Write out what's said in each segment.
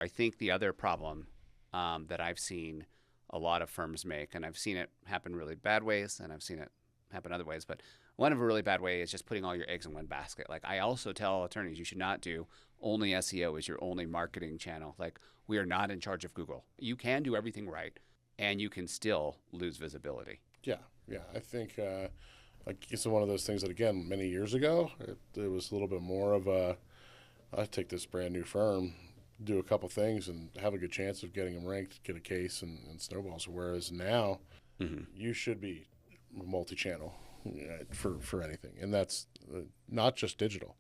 I think the other problem that I've seen a lot of firms make, and I've seen it happen really bad ways, and I've seen it happen other ways, but one of a really bad way is just putting all your eggs in one basket. Like I also tell attorneys, you should not do only SEO as your only marketing channel. Like we are not in charge of Google. You can do everything right, and you can still lose visibility. Yeah, yeah. I think like it's one of those things that, again, many years ago, it was a little bit more of a, I take this brand new firm, do a couple things, and have a good chance of getting them ranked, get a case, and snowballs. Whereas now, you should be multi-channel for anything, and that's not just digital,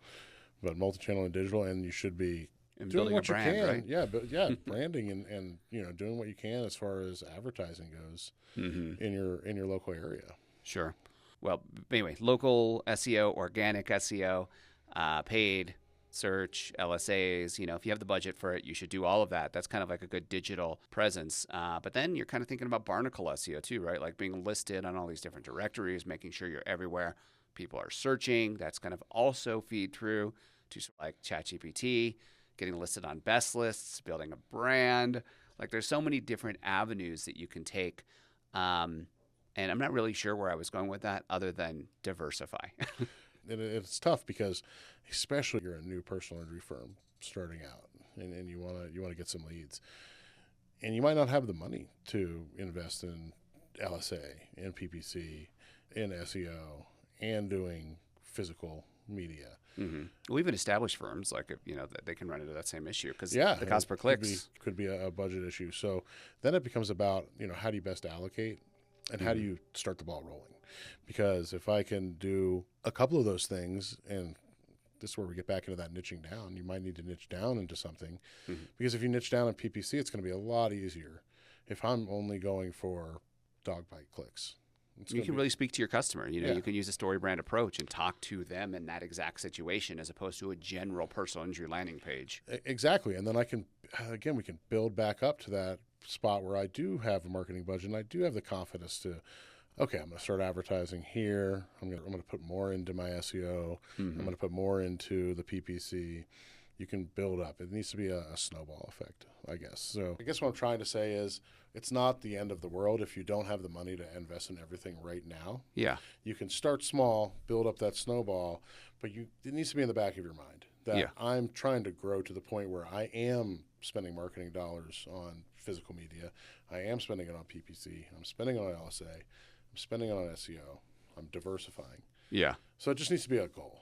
but multi-channel and digital, and you should be And doing building what a brand, you can. right? Yeah, but yeah, branding and doing what you can as far as advertising goes in your local area. Sure. Well, anyway, local SEO, organic SEO, paid search, LSAs. If you have the budget for it, you should do all of that. That's kind of like a good digital presence. But then you're kind of thinking about barnacle SEO too, right? Like being listed on all these different directories, making sure you're everywhere people are searching. That's kind of also feed through to like ChatGPT, getting listed on best lists, building a brand. Like there's so many different avenues that you can take. And I'm not really sure where I was going with that other than diversify. And it's tough because, especially if you're a new personal injury firm starting out, and you want to get some leads, and you might not have the money to invest in LSA, in PPC, in SEO, and doing physical media. Well, even established firms, like that they can run into that same issue because Yeah, the cost per clicks. could be a budget issue. So then it becomes about how do you best allocate, and how do you start the ball rolling? Because if I can do a couple of those things, and this is where we get back into that niching down, you might need to niche down into something. Because if you niche down in PPC, it's going to be a lot easier. If I'm only going for dog bite clicks, You can really speak to your customer. You can use a story brand approach and talk to them in that exact situation as opposed to a general personal injury landing page. Exactly. And then we can build back up to that spot where I do have a marketing budget and I do have the confidence to, okay, I'm going to start advertising here. I'm going to put more into my SEO. I'm going to put more into the PPC. You can build up. It needs to be a snowball effect, I guess. So I guess what I'm trying to say is it's not the end of the world if you don't have the money to invest in everything right now. Yeah. You can start small, build up that snowball, but it needs to be in the back of your mind that I'm trying to grow to the point where I am spending marketing dollars on physical media. I am spending it on PPC. I'm spending it on LSA. I'm spending it on SEO. I'm diversifying. Yeah. So it just needs to be a goal.